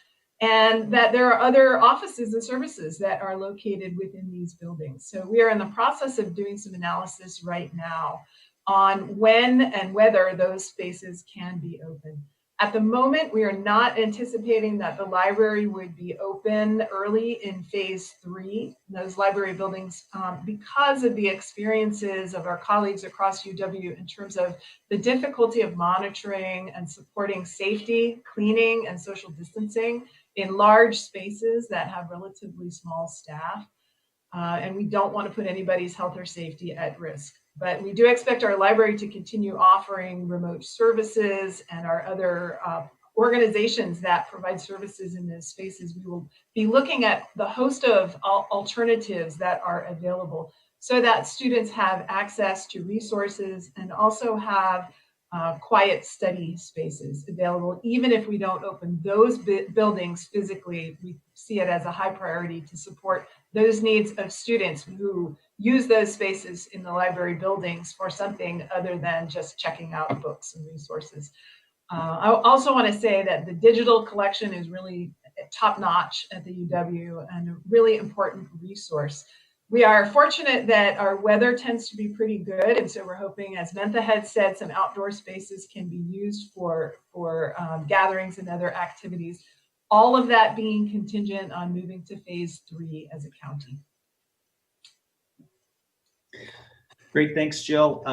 And that there are other offices and services that are located within these buildings. So we are in the process of doing some analysis right now on when and whether those spaces can be open. At the moment, we are not anticipating that the library would be open early in phase 3, those library buildings, because of the experiences of our colleagues across UW in terms of the difficulty of monitoring and supporting safety, cleaning, and social distancing in large spaces that have relatively small staff. And we don't want to put anybody's health or safety at risk. But we do expect our library to continue offering remote services and our other organizations that provide services in those spaces. We will be looking at the host of alternatives that are available so that students have access to resources and also have quiet study spaces available. Even if we don't open those buildings physically, we see it as a high priority to support those needs of students who use those spaces in the library buildings for something other than just checking out books and resources. I also want to say that the digital collection is really top-notch at the UW and a really important resource. We are fortunate that our weather tends to be pretty good, and so we're hoping, as Mentha had said, some outdoor spaces can be used for gatherings and other activities. All of that being contingent on moving to phase 3 as a county. Great, thanks, Jill.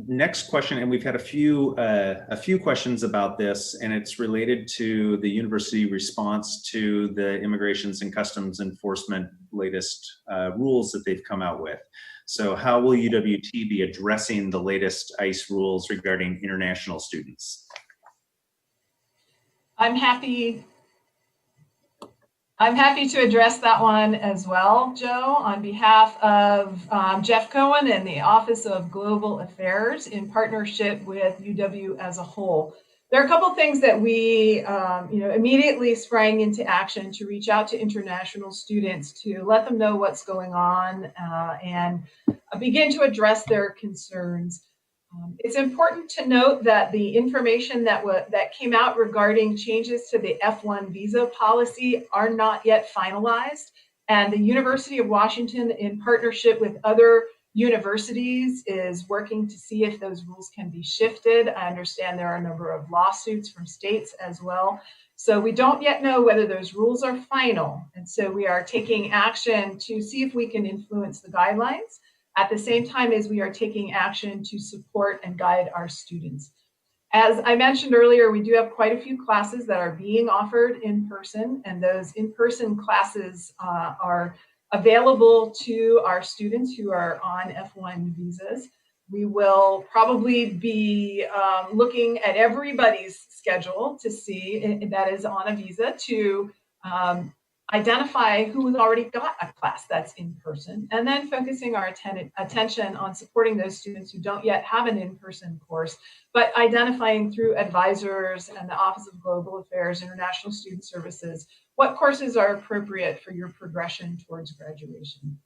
Next question, and we've had a few questions about this, and it's related to the university response to the Immigrations and Customs Enforcement latest rules that they've come out with. So how will UWT be addressing the latest ICE rules regarding international students? I'm happy to address that one as well, Joe, on behalf of Jeff Cohen and the Office of Global Affairs in partnership with UW as a whole. There are a couple things that we immediately sprang into action to reach out to international students to let them know what's going on and begin to address their concerns. It's important to note that the information that came out regarding changes to the F1 visa policy are not yet finalized, and the University of Washington, in partnership with other universities, is working to see if those rules can be shifted. I understand there are a number of lawsuits from states as well. So we don't yet know whether those rules are final. And so we are taking action to see if we can influence the guidelines at the same time as we are taking action to support and guide our students. As I mentioned earlier, we do have quite a few classes that are being offered in person, and those in-person classes are available to our students who are on F1 visas. We will probably be looking at everybody's schedule to see that is on a visa to identify who has already got a class that's in person, and then focusing our attention on supporting those students who don't yet have an in-person course, but identifying through advisors and the Office of Global Affairs, International Student Services, what courses are appropriate for your progression towards graduation.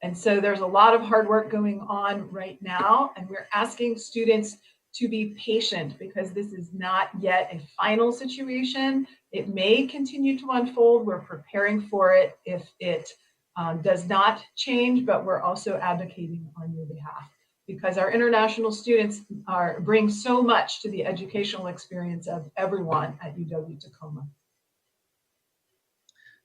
And so there's a lot of hard work going on right now, and we're asking students to be patient because this is not yet a final situation. It may continue to unfold. We're preparing for it if it does not change, but we're also advocating on your behalf because our international students bring so much to the educational experience of everyone at UW Tacoma.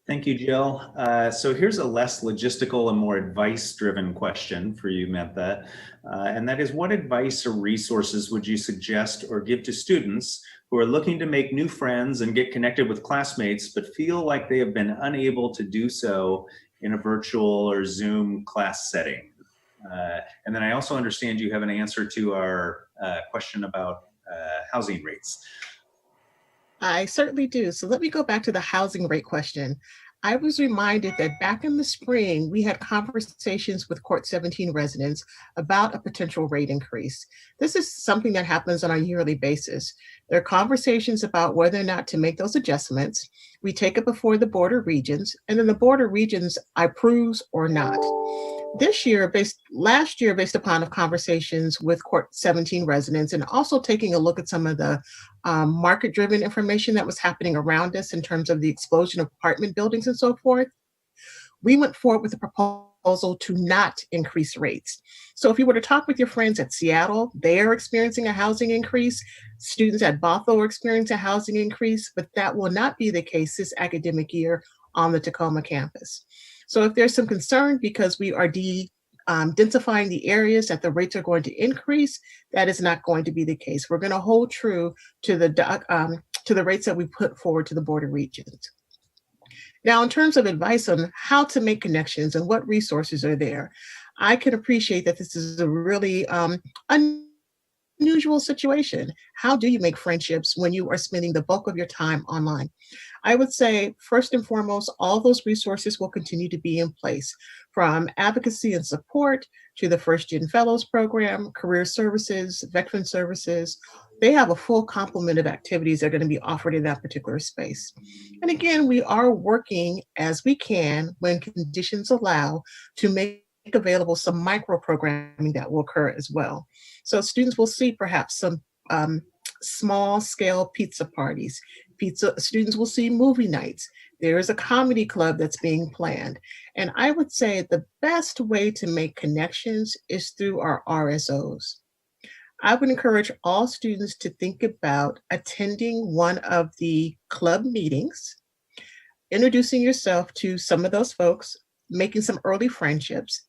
Thank you, Jill. So here's a less logistical and more advice-driven question for you, Mentha. And that is, what advice or resources would you suggest or give to students who are looking to make new friends and get connected with classmates, but feel like they have been unable to do so in a virtual or Zoom class setting? And then I also understand you have an answer to our question about housing rates. I certainly do. So let me go back to the housing rate question. I was reminded that back in the spring, we had conversations with Court 17 residents about a potential rate increase. This is something that happens on a yearly basis. There are conversations about whether or not to make those adjustments. We take it before the Board of Regents, and then the Board of Regents approves or not. Last year, based upon conversations with Court 17 residents and also taking a look at some of the market-driven information that was happening around us in terms of the explosion of apartment buildings and so forth, we went forward with a proposal to not increase rates. So if you were to talk with your friends at Seattle, they are experiencing a housing increase. Students at Bothell are experiencing a housing increase, but that will not be the case this academic year on the Tacoma campus. So if there's some concern because we are densifying the areas that the rates are going to increase, that is not going to be the case. We're going to hold true to the rates that we put forward to the Board of Regents. Now, in terms of advice on how to make connections and what resources are there, I can appreciate that this is a really unusual situation. How do you make friendships when you are spending the bulk of your time online? I would say, first and foremost, all those resources will continue to be in place, from advocacy and support to the First Gen Fellows Program, career services, veteran services. They have a full complement of activities that are going to be offered in that particular space. And again, we are working as we can when conditions allow to make available some micro programming that will occur as well. So students will see perhaps some small scale pizza parties. Students will see movie nights. There is a comedy club that's being planned. And I would say the best way to make connections is through our RSOs. I would encourage all students to think about attending one of the club meetings, introducing yourself to some of those folks, making some early friendships.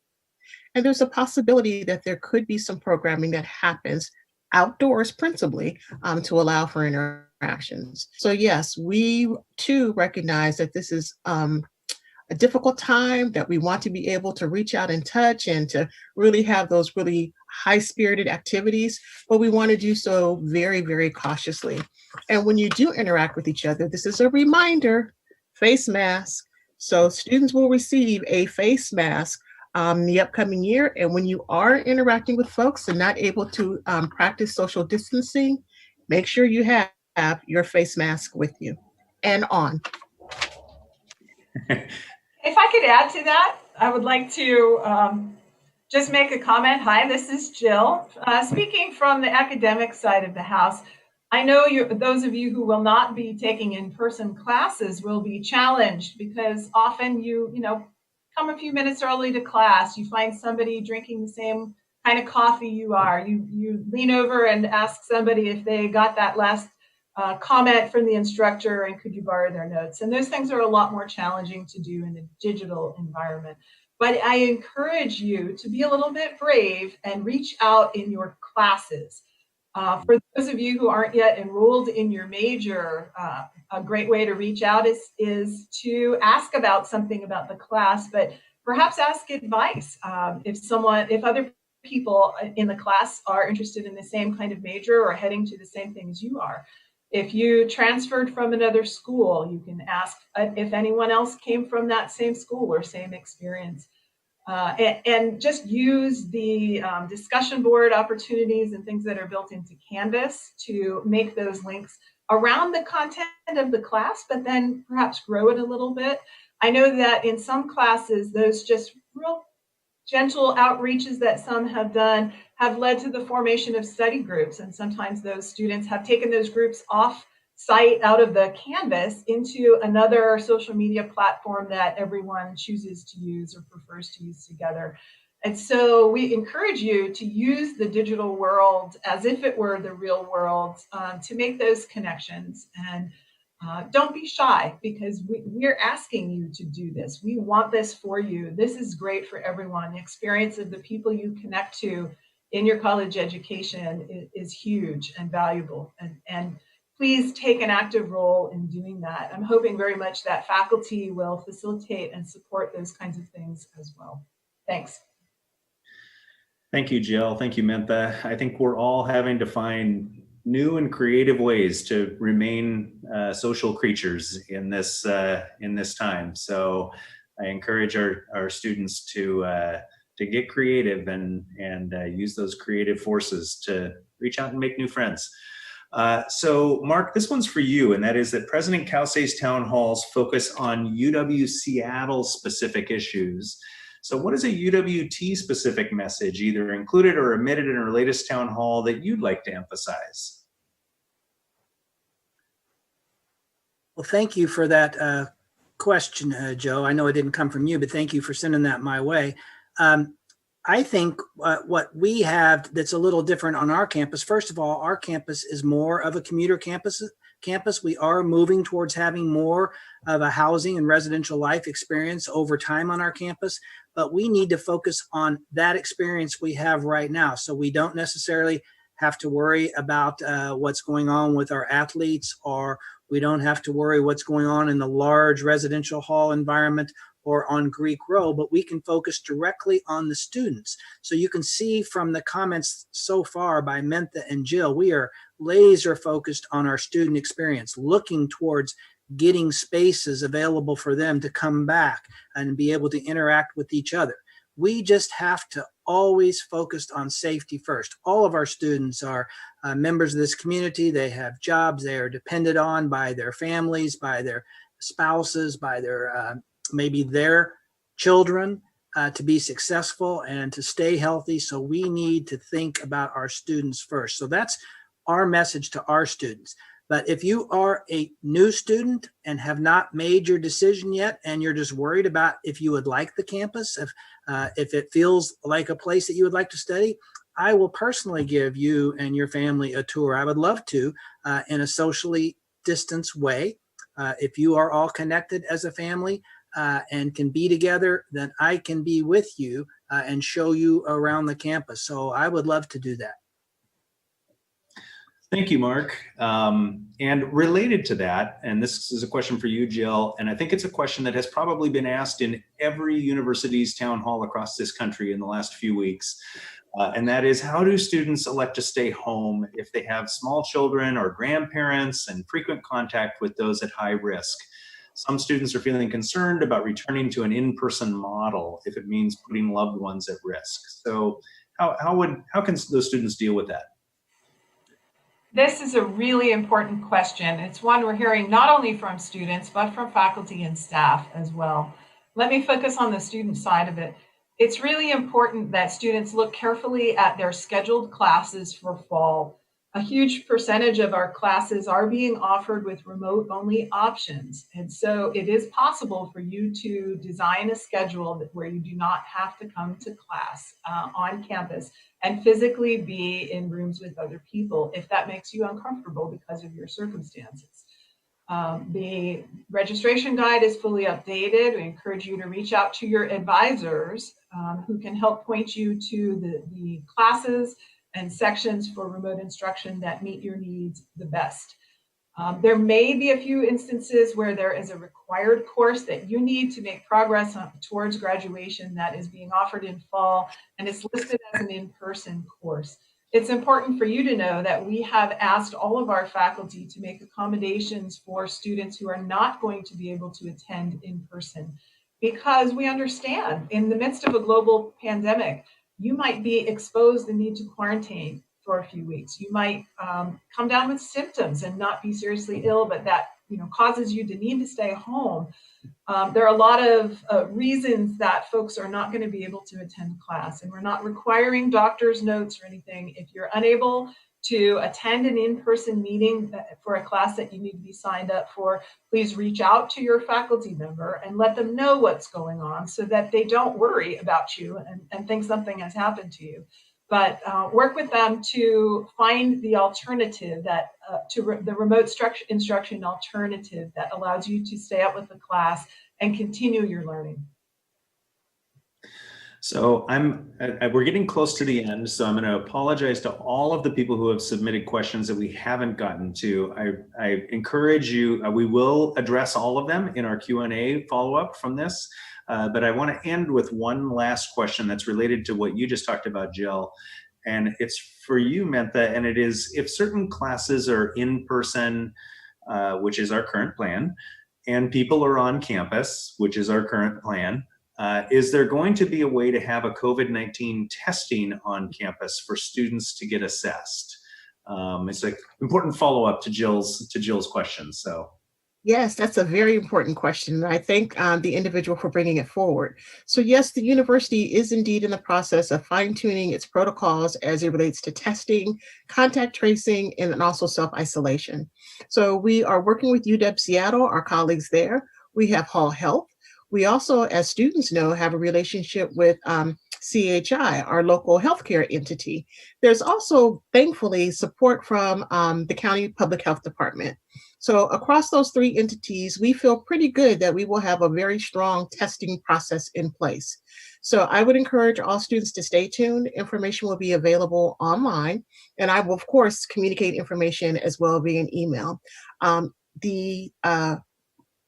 And there's a possibility that there could be some programming that happens outdoors principally to allow for interactions. So yes, we too recognize that this is a difficult time, that we want to be able to reach out and touch and to really have those really high-spirited activities, but we want to do so very, very cautiously. And when you do interact with each other, this is a reminder, face mask. So students will receive a face mask the upcoming year. And when you are interacting with folks and not able to practice social distancing, make sure you have have your face mask with you and on. If I could add to that, I would like to just make a comment. Hi, this is Jill. Speaking from the academic side of the house, I know those of you who will not be taking in-person classes will be challenged because often you come a few minutes early to class. You find somebody drinking the same kind of coffee you are. You lean over and ask somebody if they got that last comment from the instructor and could you borrow their notes. And those things are a lot more challenging to do in a digital environment. But I encourage you to be a little bit brave and reach out in your classes. For those of you who aren't yet enrolled in your major, a great way to reach out is to ask about something about the class, but perhaps ask advice. If other people in the class are interested in the same kind of major or heading to the same thing as you are. If you transferred from another school, you can ask if anyone else came from that same school or same experience. And just use the discussion board opportunities and things that are built into Canvas to make those links around the content of the class, but then perhaps grow it a little bit. I know that in some classes, those just real gentle outreaches that some have done have led to the formation of study groups. And sometimes those students have taken those groups off site out of the Canvas into another social media platform that everyone chooses to use or prefers to use together. And so we encourage you to use the digital world as if it were the real world to make those connections. And don't be shy because we're asking you to do this. We want this for you. This is great for everyone. The experience of the people you connect to in your college education is huge and valuable. And please take an active role in doing that. I'm hoping very much that faculty will facilitate and support those kinds of things as well. Thanks. Thank you, Jill. Thank you, Mentha. I think we're all having to find new and creative ways to remain social creatures in this time. So I encourage our students to get creative and use those creative forces to reach out and make new friends. So Mark, this one's for you, and that is that President Kelsey's town halls focus on UW Seattle specific issues. So what is a UWT specific message, either included or omitted in our latest town hall, that you'd like to emphasize? Well, thank you for that question, Joe. I know it didn't come from you, but thank you for sending that my way. I think what we have that's a little different on our campus, first of all, our campus is more of a commuter campus. We are moving towards having more of a housing and residential life experience over time on our campus, but we need to focus on that experience we have right now. So we don't necessarily have to worry about what's going on with our athletes, or we don't have to worry what's going on in the large residential hall environment or on Greek Row, but we can focus directly on the students. So you can see from the comments so far by Mentha and Jill, we are laser focused on our student experience, looking towards getting spaces available for them to come back and be able to interact with each other. We just have to always focus on safety first. All of our students are members of this community. They have jobs. They are depended on by their families, by their spouses, by their maybe their children to be successful and to stay healthy. So we need to think about our students first. So that's our message to our students. But if you are a new student and have not made your decision yet, and you're just worried about if you would like the campus, if it feels like a place that you would like to study, I will personally give you and your family a tour. I would love to in a socially distanced way. If you are all connected as a family and can be together, then I can be with you and show you around the campus. So I would love to do that. Thank you, Mark. And related to that, and this is a question for you, Jill, and I think it's a question that has probably been asked in every university's town hall across this country in the last few weeks. And that is, how do students elect to stay home if they have small children or grandparents and frequent contact with those at high risk? Some students are feeling concerned about returning to an in-person model if it means putting loved ones at risk. So how can those students deal with that? This is a really important question. It's one we're hearing not only from students, but from faculty and staff as well. Let me focus on the student side of it. It's really important that students look carefully at their scheduled classes for fall. A huge percentage of our classes are being offered with remote-only options. And so it is possible for you to design a schedule where you do not have to come to class on campus and physically be in rooms with other people if that makes you uncomfortable because of your circumstances. The registration guide is fully updated. We encourage you to reach out to your advisors who can help point you to the classes and sections for remote instruction that meet your needs the best. There may be a few instances where there is a required course that you need to make progress towards graduation that is being offered in fall, and it's listed as an in-person course. It's important for you to know that we have asked all of our faculty to make accommodations for students who are not going to be able to attend in person, because we understand in the midst of a global pandemic, you might be exposed and need to quarantine for a few weeks. You might come down with symptoms and not be seriously ill, but that causes you to need to stay home. There are a lot of reasons that folks are not going to be able to attend class, and we're not requiring doctor's notes or anything. If you're unable to attend an in-person meeting for a class that you need to be signed up for, please reach out to your faculty member and let them know what's going on so that they don't worry about you and think something has happened to you. But work with them to find the alternative the remote instruction alternative that allows you to stay up with the class and continue your learning. So we're getting close to the end, so I'm going to apologize to all of the people who have submitted questions that we haven't gotten to. I encourage you, we will address all of them in our Q&A follow-up from this, but I want to end with one last question that's related to what you just talked about, Jill, and it's for you, Mentha, and it is, if certain classes are in person, which is our current plan, and people are on campus, which is our current plan, is there going to be a way to have a COVID-19 testing on campus for students to get assessed? It's an important follow-up to Jill's question. So, yes, that's a very important question. And I thank the individual for bringing it forward. So yes, the university is indeed in the process of fine-tuning its protocols as it relates to testing, contact tracing, and then also self-isolation. So we are working with UW Seattle, our colleagues there. We have Hall Health. We also, as students know, have a relationship with CHI, our local healthcare entity. There's also, thankfully, support from the County Public Health Department. So across those three entities, we feel pretty good that we will have a very strong testing process in place. So I would encourage all students to stay tuned. Information will be available online, and I will, of course, communicate information as well via an email. The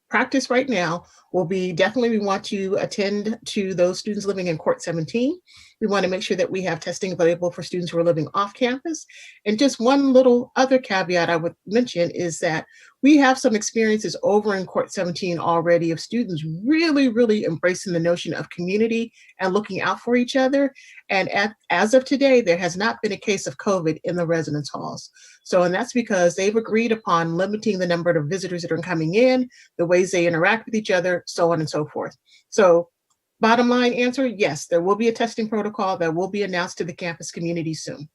practice right now will be definitely, we want to attend to those students living in Court 17. We want to make sure that we have testing available for students who are living off campus. And just one little other caveat I would mention is that we have some experiences over in Court 17 already of students really, really embracing the notion of community and looking out for each other. And as of today, there has not been a case of COVID in the residence halls. So, and that's because they've agreed upon limiting the number of visitors that are coming in, the ways they interact with each other, so on and so forth. So bottom line answer, yes, there will be a testing protocol that will be announced to the campus community soon.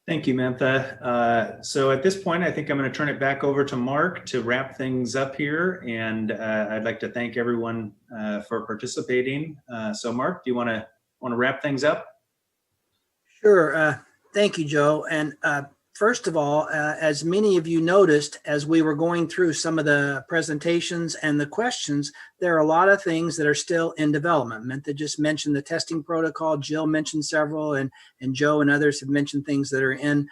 Thank you, Mentha. So at this point, I think I'm going to turn it back over to Mark to wrap things up here. And I'd like to thank everyone for participating. So Mark, do you want to wrap things up? Sure. Thank you, Joe. And first of all, as many of you noticed, as we were going through some of the presentations and the questions, there are a lot of things that are still in development. Mentha just mentioned the testing protocol. Jill mentioned several, and Joe and others have mentioned things that are in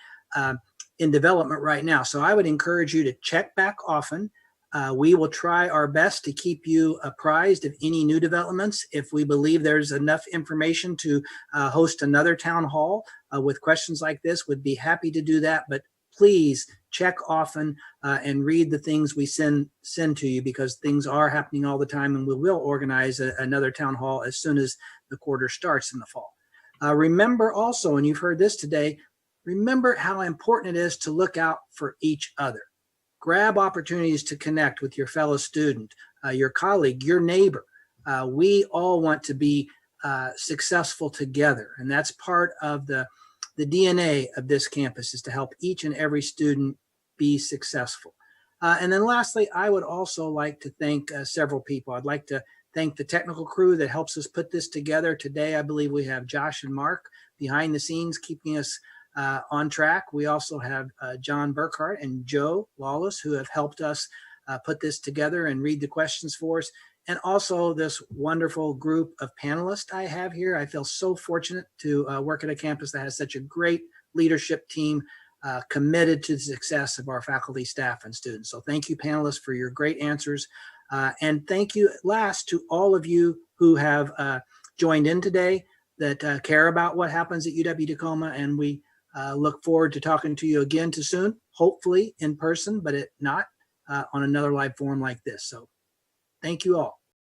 development right now. So I would encourage you to check back often. We will try our best to keep you apprised of any new developments. If we believe there's enough information to host another town hall with questions like this, would be happy to do that. But please check often and read the things we send to you, because things are happening all the time, and we will organize another town hall as soon as the quarter starts in the fall. Remember also, and you've heard this today, remember how important it is to look out for each other. Grab opportunities to connect with your fellow student, your colleague, your neighbor. We all want to be successful together, and that's part of the DNA of this campus, is to help each and every student be successful. And then lastly, I would also like to thank several people. I'd like to thank the technical crew that helps us put this together. Today, I believe we have Josh and Mark behind the scenes keeping us on track. We also have John Burkhart and Joe Lawless, who have helped us put this together and read the questions for us. And also this wonderful group of panelists I have here. I feel so fortunate to work at a campus that has such a great leadership team committed to the success of our faculty, staff, and students. So thank you, panelists, for your great answers. And thank you last to all of you who have joined in today that care about what happens at UW-Tacoma. And we look forward to talking to you again too soon, hopefully in person, but if not, on another live forum like this. So thank you all.